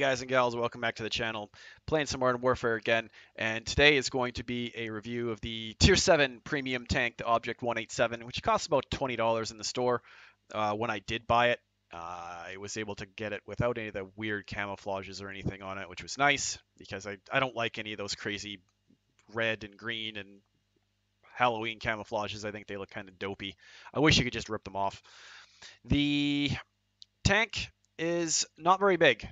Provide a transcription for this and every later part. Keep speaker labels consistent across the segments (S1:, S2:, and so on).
S1: guys and gals, welcome back to the channel. Playing some Modern Warfare again, and today is going to be a review of the Tier 7 premium tank, the Object 187, which costs about $20 in the store. When I did buy it, I was able to get it without any of the weird camouflages or anything on it, which was nice, because I don't like any of those crazy red and green and Halloween camouflages. I think they look kind of dopey. I wish you could just rip them off. The tank is not very big.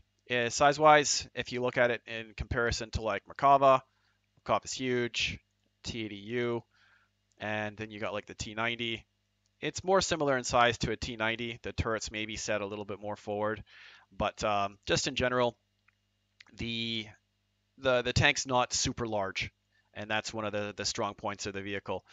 S1: Size-wise, if you look at it in comparison to like Merkava is huge, T80U, and then you got like the T90. It's more similar in size to a T90. The turrets maybe set a little bit more forward, but just in general, the tank's not super large, and that's one of the strong points of the vehicle.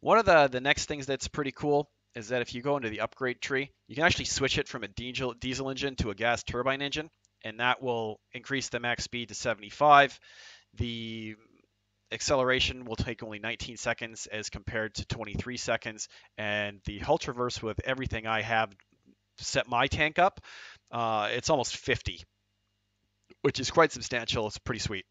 S1: One of the next things that's pretty cool is that if you go into the upgrade tree, you can actually switch it from a diesel engine to a gas turbine engine, and that will increase the max speed to 75. The acceleration will take only 19 seconds as compared to 23 seconds, and the hull traverse with everything I have set my tank up, it's almost 50, which is quite substantial. It's pretty sweet.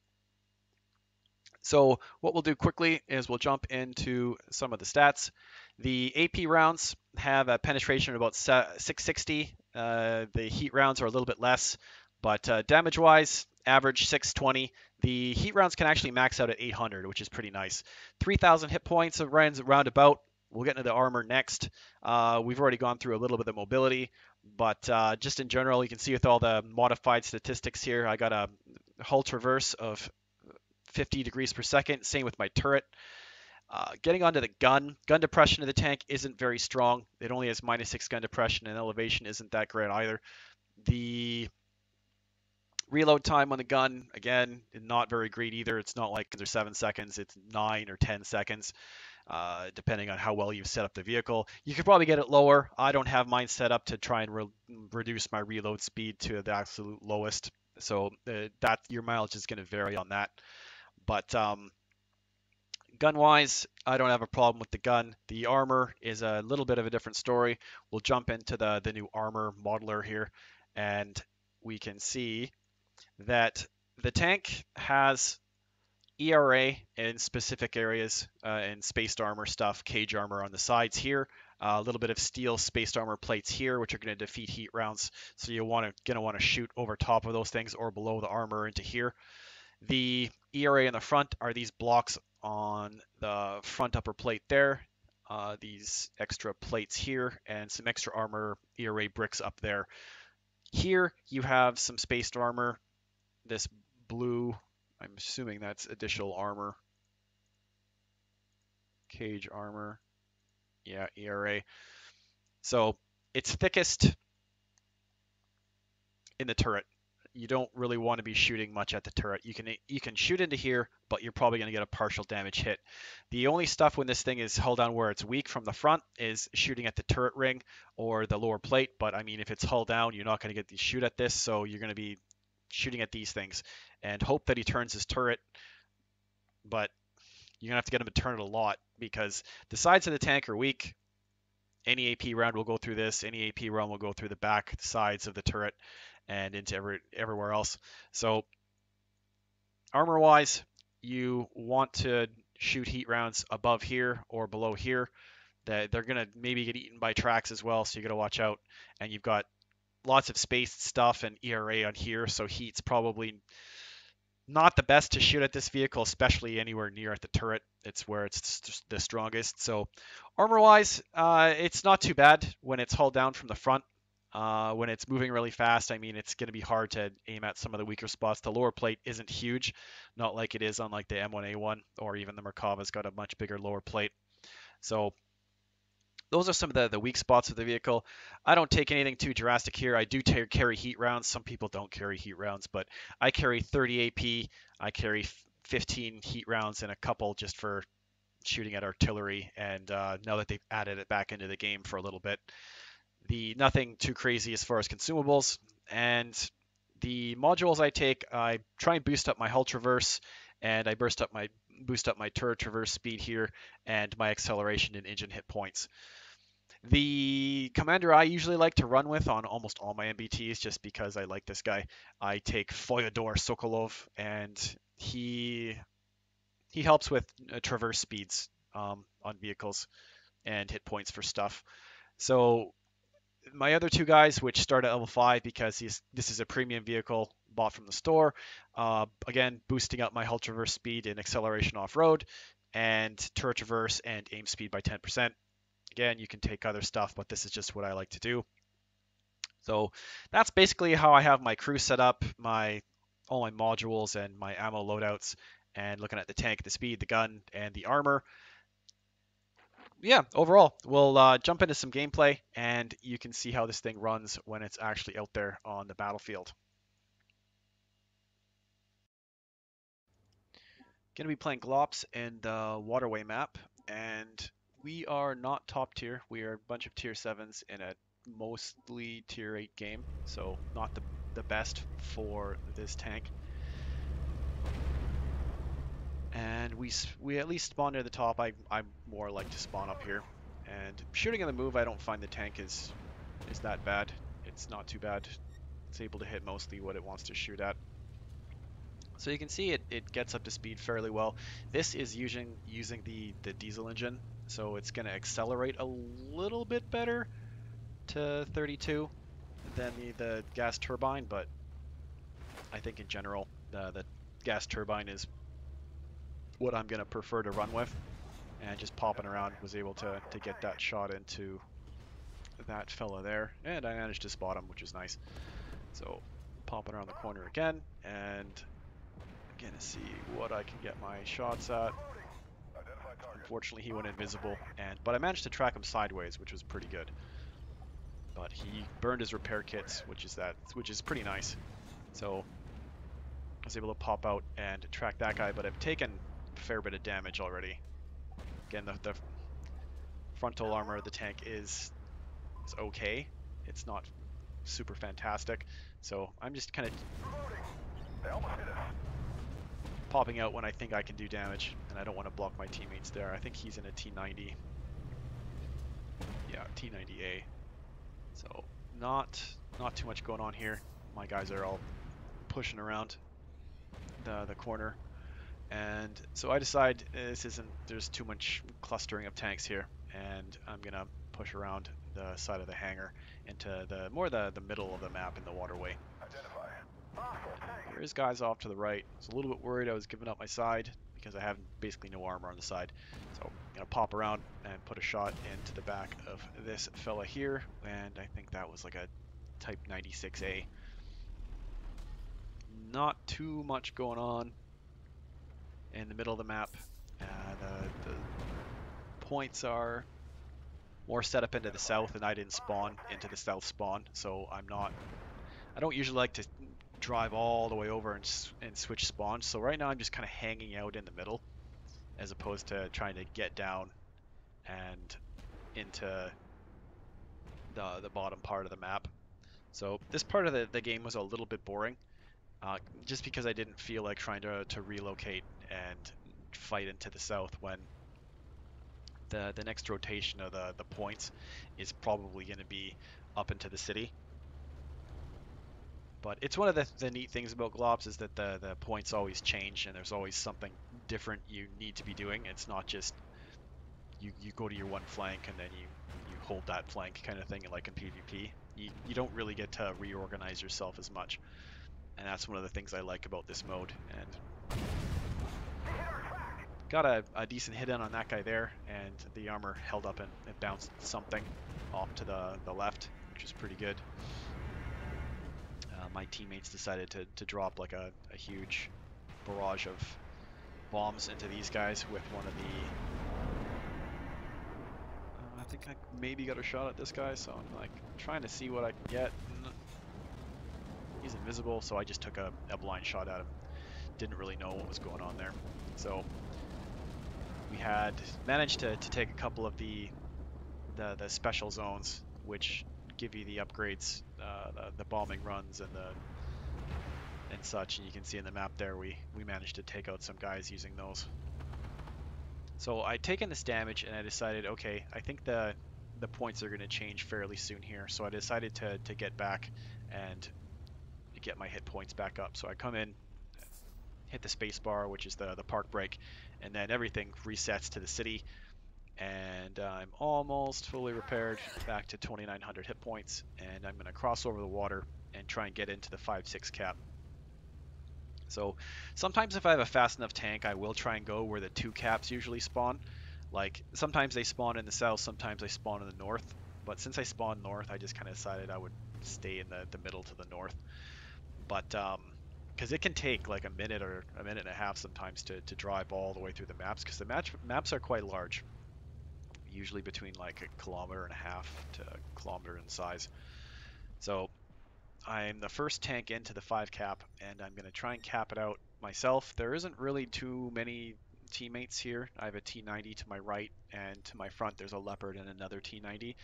S1: So what we'll do quickly is we'll jump into some of the stats. The AP rounds have a penetration of about 660. The heat rounds are a little bit less, but damage-wise, average 620. The heat rounds can actually max out at 800, which is pretty nice. 3,000 hit points of roundabout. We'll get into the armor next. We've already gone through a little bit of the mobility, but just in general, you can see with all the modified statistics here, I got a hull traverse of 50 degrees per second. Same with my turret. Getting onto the gun depression of the tank isn't very strong. It only has -6 gun depression, and elevation isn't that great either. The reload time on the gun, again, not very great either. It's not like they're 7 seconds, it's 9 or 10 seconds, depending on how well you've set up the vehicle. You could probably get it lower. I don't have mine set up to try and reduce my reload speed to the absolute lowest, so that your mileage is going to vary on that. But gun-wise, I don't have a problem with the gun. The armor is a little bit of a different story. We'll jump into the new armor modeler here, and we can see that the tank has ERA in specific areas and spaced armor stuff, cage armor on the sides here, a little bit of steel spaced armor plates here, which are going to defeat heat rounds. So you're going to want to shoot over top of those things or below the armor into here. The ERA in the front are these blocks on the front upper plate there, these extra plates here, and some extra armor ERA bricks up there. Here you have some spaced armor. This blue, I'm assuming that's additional armor. Cage armor. Yeah, ERA. So it's thickest in the turret. You don't really want to be shooting much at the turret. You can shoot into here, but you're probably going to get a partial damage hit. The only stuff when this thing is held down where it's weak from the front is shooting at the turret ring or the lower plate. But I mean, if it's hull down, you're not going to get to shoot at this, so you're going to be shooting at these things and hope that he turns his turret. But you're going to have to get him to turn it a lot because the sides of the tank are weak. Any AP round will go through this. Any AP round will go through the back sides of the turret and into everywhere else. So armor-wise, you want to shoot heat rounds above here or below here. That they're going to maybe get eaten by tracks as well, so you got to watch out. And you've got lots of spaced stuff and ERA on here, so heat's probably not the best to shoot at this vehicle, especially anywhere near at the turret. It's where it's the strongest. So armor-wise, it's not too bad when it's hull down from the front. When it's moving really fast, I mean, it's going to be hard to aim at some of the weaker spots. The lower plate isn't huge, not like it is on like the M1A1 or even the Merkava's got a much bigger lower plate. So those are some of the weak spots of the vehicle. I don't take anything too drastic here. I do carry heat rounds. Some people don't carry heat rounds, but I carry 30 AP. I carry 15 heat rounds and a couple just for shooting at artillery. And now that they've added it back into the game for a little bit, nothing too crazy as far as consumables. And the modules I take, I try and boost up my hull traverse, and I boost up my turret traverse speed here, and my acceleration and engine hit points. The commander I usually like to run with on almost all my MBTs, just because I like this guy, I take Fyodor Sokolov, and he helps with traverse speeds on vehicles and hit points for stuff. So my other two guys, which start at level 5 because this is a premium vehicle bought from the store, again, boosting up my hull traverse speed and acceleration off-road, and turret traverse and aim speed by 10%. Again, you can take other stuff, but this is just what I like to do. So that's basically how I have my crew set up, all my modules and my ammo loadouts, and looking at the tank, the speed, the gun, and the armor. Yeah, overall, we'll jump into some gameplay, and you can see how this thing runs when it's actually out there on the battlefield. Going to be playing Glops in the Waterway map, and we are not top tier. We are a bunch of tier 7s in a mostly tier 8 game, so not the best for this tank. And we at least spawn near the top. I more like to spawn up here. And shooting on the move, I don't find the tank is that bad. It's not too bad. It's able to hit mostly what it wants to shoot at. So you can see it gets up to speed fairly well. This is using the diesel engine, so it's going to accelerate a little bit better to 32 than the gas turbine, but I think in general the gas turbine is what I'm going to prefer to run with. And just popping around, was able to get that shot into that fella there, and I managed to spot him, which is nice. So popping around the corner again, and gonna see what I can get my shots at. Unfortunately, he went invisible, but I managed to track him sideways, which was pretty good. But he burned his repair kits, which is pretty nice. So I was able to pop out and track that guy, but I've taken a fair bit of damage already. Again, the frontal armor of the tank is okay. It's not super fantastic, so I'm just kind of popping out when I think I can do damage, and I don't want to block my teammates there. I think he's in a T90. Yeah, T90A. So not too much going on here. My guys are all pushing around the corner, and so I decide there's too much clustering of tanks here, and I'm gonna push around the side of the hangar into the middle of the map in the waterway. There is guys off to the right. I was a little bit worried I was giving up my side because I have basically no armor on the side. So I'm gonna pop around and put a shot into the back of this fella here, and I think that was like a Type 96A. Not too much going on in the middle of the map. The points are more set up into the south, and I didn't spawn into the south spawn, so I don't usually like to drive all the way over and switch spawns. So right now I'm just kind of hanging out in the middle, as opposed to trying to get down and into the bottom part of the map. So this part of the game was a little bit boring, just because I didn't feel like trying to relocate and fight into the south when the next rotation of the points is probably going to be up into the city. But it's one of the neat things about Glops is that the points always change, and there's always something different you need to be doing. It's not just you go to your one flank and then you hold that flank kind of thing like in PvP. You don't really get to reorganize yourself as much. And that's one of the things I like about this mode. And got a decent hit in on that guy there, and the armor held up and it bounced something off to the left, which is pretty good. My teammates decided to drop like a huge barrage of bombs into these guys with one of the... I think I maybe got a shot at this guy, so I'm like trying to see what I can get. He's invisible, so I just took a blind shot at him. Didn't really know what was going on there. So we had managed to take a couple of the special zones, which give you the upgrades, the bombing runs and such, and you can see in the map there we managed to take out some guys using those. So I'd taken this damage and I decided, okay, I think the the points are going to change fairly soon here. So I decided to get back and get my hit points back up. So I come in, hit the space bar, which is the park brake, and then everything resets to the city. And I'm almost fully repaired, back to 2,900 hit points, and I'm going to cross over the water and try and get into the 5-6 cap. So sometimes if I have a fast enough tank, I will try and go where the 2 caps usually spawn. Like sometimes they spawn in the south, sometimes they spawn in the north. But since I spawned north, I just kind of decided I would stay in the middle to the north. But because it can take like a minute or a minute and a half sometimes to drive all the way through the maps, because the maps are quite large. Usually between like 1.5 kilometers to a kilometer in size. So I'm the first tank into the 5 cap, and I'm going to try and cap it out myself. There isn't really too many teammates here. I have a T90 to my right, and to my front there's a Leopard and another T90.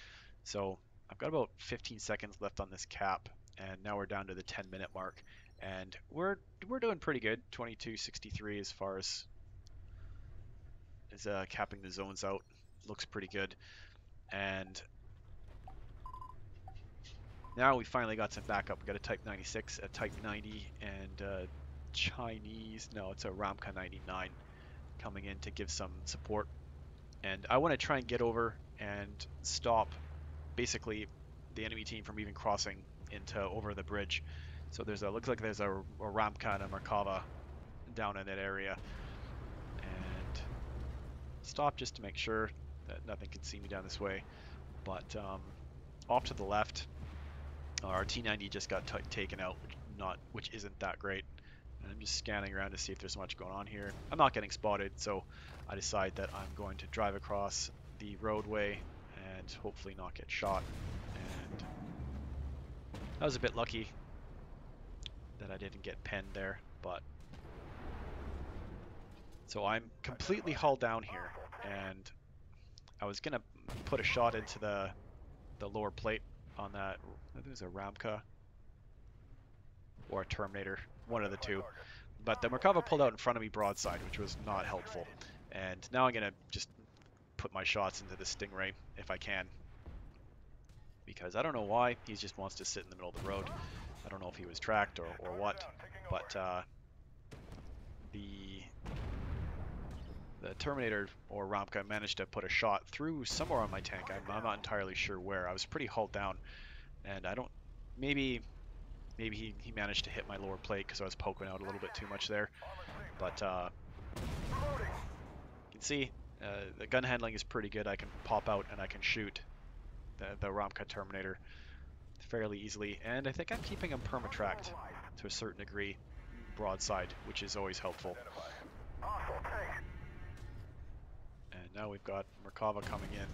S1: So I've got about 15 seconds left on this cap, and now we're down to the 10-minute mark, and we're doing pretty good. 22:63 as far as capping the zones out. Looks pretty good. And now we finally got some backup. We got a Type 96, a Type 90, and Chinese, no, it's a Ramka 99 coming in to give some support. And I want to try and get over and stop basically the enemy team from even crossing over the bridge. So looks like there's a Ramka and a Merkava down in that area. And stop just to make sure that nothing can see me down this way. But off to the left, our T90 just got taken out, which isn't that great. And I'm just scanning around to see if there's much going on here. I'm not getting spotted, so I decide that I'm going to drive across the roadway and hopefully not get shot. And I was a bit lucky that I didn't get penned there, but so I'm completely hull down here, and I was gonna put a shot into the lower plate on that. I think it was a Ramka or a Terminator, one of the two. But the Merkava pulled out in front of me broadside, which was not helpful. And now I'm gonna just put my shots into the Stingray if I can, because I don't know why he just wants to sit in the middle of the road. I don't know if he was tracked or what, but the Terminator or Ramka managed to put a shot through somewhere on my tank. I'm not entirely sure where. I was pretty hulled down, and I don't. Maybe he managed to hit my lower plate because I was poking out a little bit too much there. But you can see the gun handling is pretty good. I can pop out and I can shoot the Ramka Terminator fairly easily, and I think I'm keeping him perma-tracked to a certain degree broadside, which is always helpful. And now we've got Merkava coming in.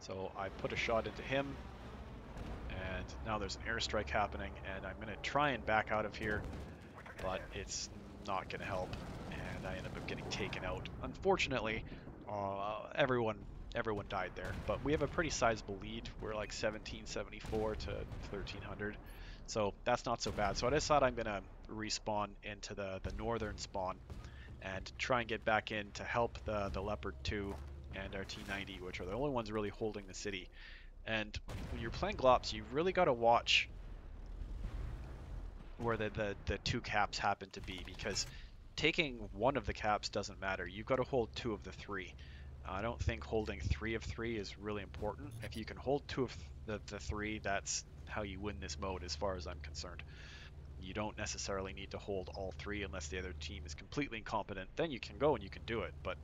S1: So I put a shot into him, and now there's an airstrike happening, and I'm going to try and back out of here, but it's not going to help, and I end up getting taken out. Unfortunately, everyone died there, but we have a pretty sizable lead. We're like 1774 to 1300, so that's not so bad. So I decided I'm going to respawn into the northern spawn and try and get back in to help the Leopard 2 and our T90, which are the only ones really holding the city. And when you're playing Glops, you've really got to watch where the 2 caps happen to be, because taking one of the caps doesn't matter. You've got to hold 2 of the 3. I don't think holding 3 of 3 is really important. If you can hold 2 of the 3, that's how you win this mode as far as I'm concerned. You don't necessarily need to hold all 3 unless the other team is completely incompetent. Then you can go and you can do it, but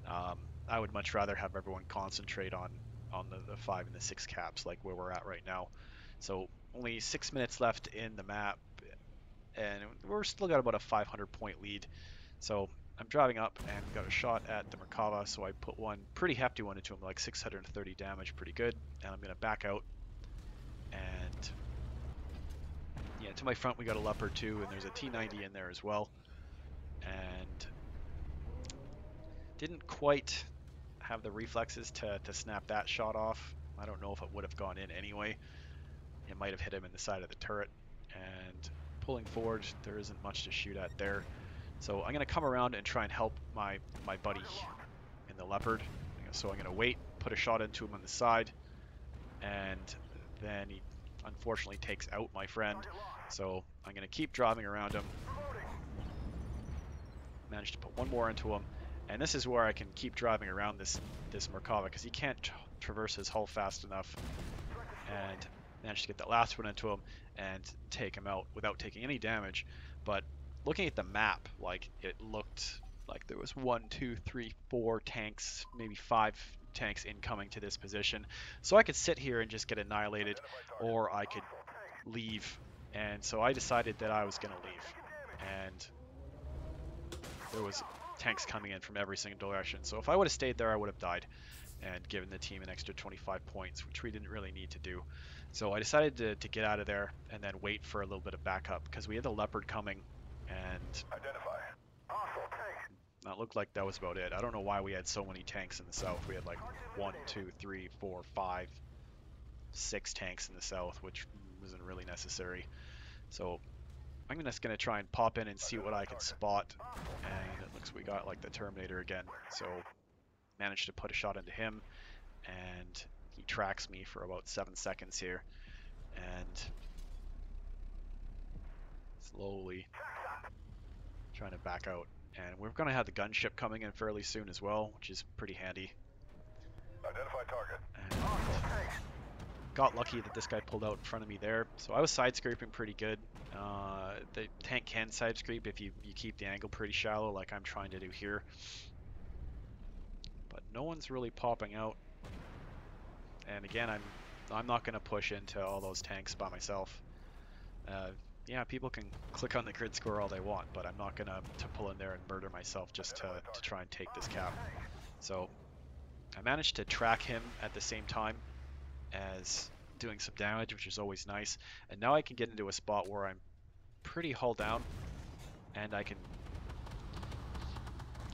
S1: I would much rather have everyone concentrate on the 5 and the 6 caps, like where we're at right now. So only 6 minutes left in the map, and we're still got about a 500 point lead. So I'm driving up and got a shot at the Merkava, so I put one pretty hefty one into him, like 630 damage, pretty good. And I'm gonna back out, and yeah, to my front we got a Leopard 2, and there's a T90 in there as well. And didn't quite have the reflexes to snap that shot off. I don't know if it would have gone in anyway. It might have hit him in the side of the turret. And pulling forward, there isn't much to shoot at there. So I'm going to come around and try and help my buddy in the Leopard. So I'm going to wait, put a shot into him on the side, and then he unfortunately takes out my friend. So I'm going to keep driving around him. Managed to put one more into him, and this is where I can keep driving around this Merkava because he can't traverse his hull fast enough, and managed to get that last one into him and take him out without taking any damage. But looking at the map, like, it looked like there was 1, 2, 3, 4 tanks, maybe 5 tanks incoming to this position. So I could sit here and just get annihilated, or I could leave. And so I decided that I was going to leave. And there was tanks coming in from every single direction. So if I would have stayed there, I would have died and given the team an extra 25 points, which we didn't really need to do. So I decided to get out of there and then wait for a little bit of backup because we had the Leopard coming, and that looked like that was about it. I don't know why we had so many tanks in the south. We had like 1, 2, 3, 4, 5, 6 tanks in the south, which wasn't really necessary. So I'm just going to try and pop in and see what I can spot, and it looks we got like the Terminator again. So managed to put a shot into him, and he tracks me for about 7 seconds here, and slowly trying to back out. And we're going to have the gunship coming in fairly soon as well, which is pretty handy.
S2: Identify target.
S1: And got lucky that this guy pulled out in front of me there. So I was side scraping pretty good. The tank can side scrape if you keep the angle pretty shallow, like I'm trying to do here. But no one's really popping out. And again, I'm not going to push into all those tanks by myself. Yeah, people can click on the grid score all they want, but I'm not going to pull in there and murder myself just to try and take this cap. So I managed to track him at the same time as doing some damage, which is always nice. And now I can get into a spot where I'm pretty hull down, and I can...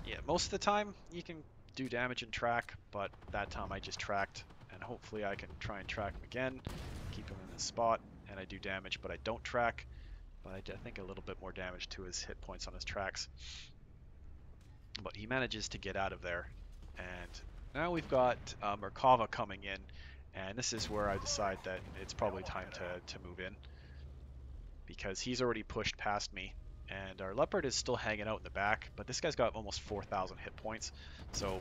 S1: Yeah, most of the time you can do damage and track, but that time I just tracked, and hopefully I can try and track him again, keep him in this spot, and I do damage, but I don't track. But I think a little bit more damage to his hit points on his tracks. But he manages to get out of there. And now we've got Merkava coming in, and this is where I decide that it's probably time to move in, because he's already pushed past me, and our Leopard is still hanging out in the back, but this guy's got almost 4,000 hit points. So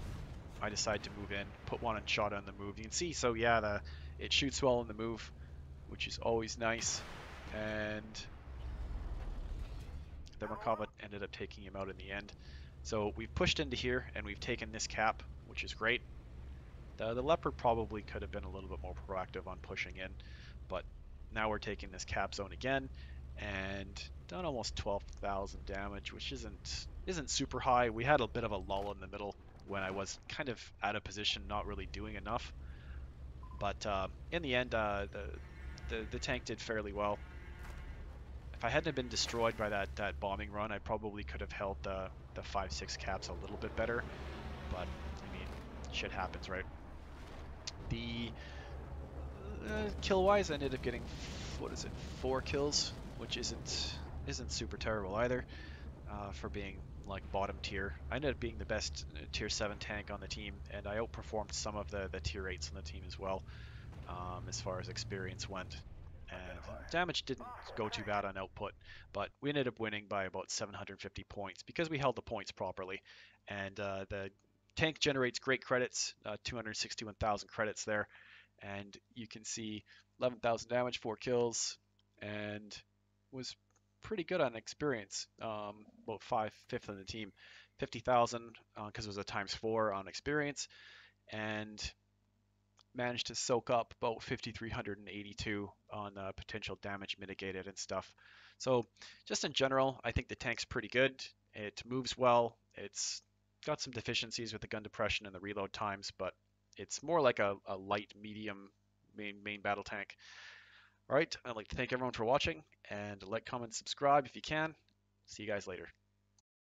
S1: I decide to move in, put one shot on the move. You can see, so yeah, it shoots well in the move, which is always nice. And the Merkava ended up taking him out in the end. So we've pushed into here and we've taken this cap, which is great. The Leopard probably could have been a little bit more proactive on pushing in, but now we're taking this cap zone again and done almost 12,000 damage, which isn't super high. We had a bit of a lull in the middle when I was kind of out of position, not really doing enough. But in the end, the tank did fairly well. If I hadn't been destroyed by that bombing run, I probably could have held the 5-6 caps a little bit better. But I mean, shit happens, right? The kill-wise, I ended up getting 4 kills, which isn't super terrible either for being like bottom tier. I ended up being the best tier 7 tank on the team, and I outperformed some of the tier 8s on the team as well, as far as experience went. And damage didn't go too bad on output, but we ended up winning by about 750 points because we held the points properly. And the tank generates great credits, 261,000 credits there, and you can see 11,000 damage, 4 kills, and was pretty good on experience. About 5/5 of the team, 50,000 because it was a ×4 on experience, and managed to soak up about 5,382 on potential damage mitigated and stuff. So just in general, I think the tank's pretty good. It moves well. It's got some deficiencies with the gun depression and the reload times, but it's more like a light medium main battle tank. All right, I'd like to thank everyone for watching, and like, comment, subscribe if you can. See you guys later.